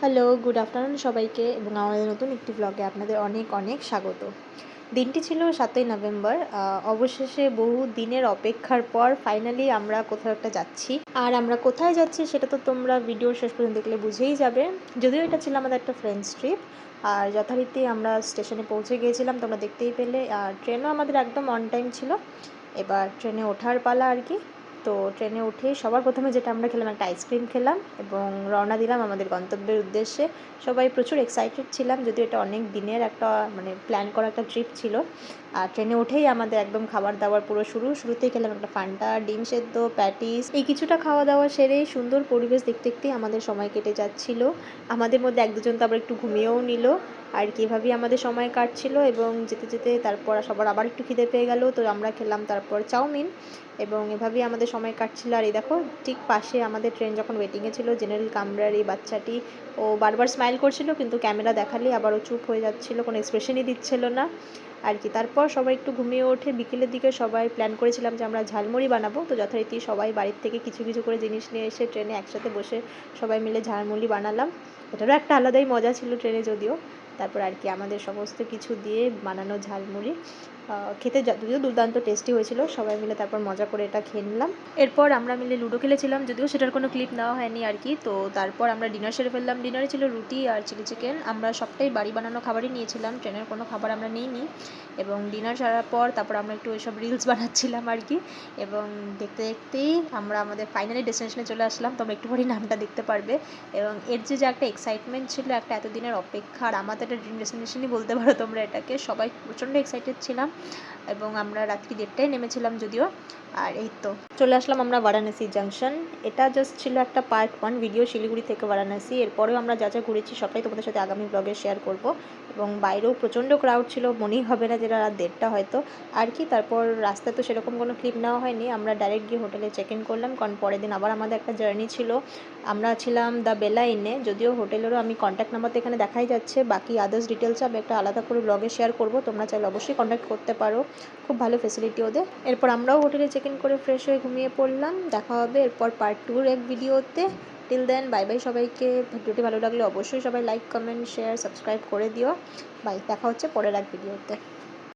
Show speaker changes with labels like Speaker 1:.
Speaker 1: Hello, good afternoon সবাইকে এবং আমাদের নতুন একটি ব্লগে আপনাদের অনেক অনেক স্বাগত। দিনটি ছিল ৭ই নভেম্বর। অবশেষে বহু দিনের অপেক্ষার পর ফাইনালি আমরা কোথাও একটা যাচ্ছি। আর আমরা কোথায় যাচ্ছি সেটা তো তোমরা ভিডিওর শেষ পর্যন্ত দেখলে বুঝেই যাবে। যদিও এটা ছিল আমাদের একটা ফ্রেন্ডস ট্রিপ। আর যথারীতি আমরা স্টেশনে পৌঁছে গিয়েছিলাম, তোমরা দেখতেই পেলে। আর ট্রেনও আমাদের একদম অন টাইম ছিল। এবার ট্রেনে ওঠার পালা আর কি। তো ট্রেনে উঠেই সবার প্রথমে যেটা আমরা খেলাম, একটা আইসক্রিম খেলাম এবং রওনা দিলাম আমাদের গন্তব্যের উদ্দেশ্যে। সবাই প্রচুর এক্সাইটেড ছিলাম, যদিও এটা অনেক দিনের একটা প্ল্যান করা একটা ট্রিপ ছিল। আর ট্রেনে উঠেই আমাদের একদম খাবার দাবার পুরো শুরুতেই খেলাম একটা ফান্টা, ডিম সেদ্ধ, প্যাটিস, এই কিছুটা খাওয়া দাওয়া সেরেই সুন্দর পরিবেশ দেখতে দেখতেই আমাদের সময় কেটে যাচ্ছিল। আমাদের মধ্যে এক দুজন তো আবার একটু ঘুমিয়েও নিল। আর কি এভাবেই আমাদের সময় কাটছিল এবং যেতে যেতে তারপর সবার আবার একটু খিদে পেয়ে গেল, তো আমরা খেলাম তারপর চাউমিন এবং এভাবেই আমাদের সময় কাটছিল। আর এই দেখো, ঠিক পাশে আমাদের ট্রেন যখন ওয়েটিংয়ে ছিল, জেনারেল কামরার এই বাচ্চাটি, ও বারবার স্মাইল করছিল কিন্তু ক্যামেরা দেখালেই আবার ও চুপ হয়ে যাচ্ছিল, কোনো এক্সপ্রেশনই দিচ্ছিল না আর কি। তারপর সবাই একটু ঘুমিয়ে ওঠে। বিকেলের দিকে সবাই প্ল্যান করেছিলাম যে আমরা ঝালমুড়ি বানাবো, তো যথারীতি সবাই বাড়ির থেকে কিছু কিছু করে জিনিস নিয়ে এসে ট্রেনে একসাথে বসে সবাই মিলে ঝালমুড়ি বানালাম। এটারও একটা আলাদাই মজা ছিল ট্রেনে যদিও। তারপর আর কি আমাদের সমস্ত কিছু দিয়ে বানানো ঝালমুড়ি খেতে যদিও দুর্দান্ত টেস্টি হয়েছিল। সবাই মিলে তারপর মজা করে এটা খেয়ে নিলাম। এরপর আমরা মিলে লুডো খেলেছিলাম, যদিও সেটার কোনো ক্লিপ নেওয়া হয়নি আর কি। তো তারপর আমরা ডিনার সেরে ফেললাম। ডিনারে ছিল রুটি আর চিলি চিকেন। আমরা সবটাই বাড়ি বানানো খাবারই নিয়েছিলাম, ট্রেনের কোনো খাবার আমরা নিইনি। এবং ডিনার সারার পর তারপর আমরা একটু ওইসব রিলস বানাচ্ছিলাম আর কি। এবং দেখতে দেখতেই আমরা আমাদের ফাইনালি ডেস্টিনেশনে চলে আসলাম। তোমরা একটু পরেই নামটা দেখতে পারবে। এবং এর যে একটা এক্সাইটমেন্ট ছিল, একটা এতদিনের অপেক্ষা, আর আমাদের একটা ড্রিম ডেস্টিনেশনই বলতে পারো তোমরা এটাকে। সবাই প্রচণ্ড এক্সাইটেড ছিলাম এবং আমরা রাত্রি 1:30টায় নেমেছিলাম যদিও। আর এই তো চলে আসলাম আমরা বারাণসী জাংশন। এটা জাস্ট ছিল একটা পার্ট 1 ভিডিও শিলিগুড়ি থেকে বারাণসী। এরপরেও আমরা যা যা ঘুরেছি সবটাই তোমাদের সাথে আগামী ব্লগে শেয়ার করব। এবং বাইরেও প্রচণ্ড ক্রাউড ছিল, মনেই হবে না যেটা রাত 1:30টা হয়তো আর কি। তারপর রাস্তায় তো সেরকম কোনো ক্লিপ নেওয়া হয়নি, আমরা ডাইরেক্ট গিয়ে হোটেলে চেক ইন করলাম, কারণ পরের দিন আবার আমাদের একটা জার্নি ছিল। আমরা ছিলাম দ্য বেলা ইনে, যদিও হোটেলেরও আমি কন্ট্যাক্ট নাম্বার তো এখানে দেখাই যাচ্ছে, বাকি আদার্স ডিটেলস আমি একটা আলাদা করে ব্লগে শেয়ার করব, তোমরা চাইলে অবশ্যই কন্ট্যাক্ট করতে পারো। খুব ভালো ফেসিলিটি ওদের। এরপর আমরাও হোটেলে চেক ইন করে ফ্রেশ হয়ে ঘুমিয়ে পড়লাম। দেখা হবে এরপর পার্ট 2-র এক ভিডিওতে। টিল দেন বাই বাই সবাইকে। ভিডিওটি ভালো লাগলে অবশ্যই সবাই লাইক, কমেন্ট, শেয়ার, সাবস্ক্রাইব করে দিও। বাই, দেখা হচ্ছে পরের এক ভিডিওতে।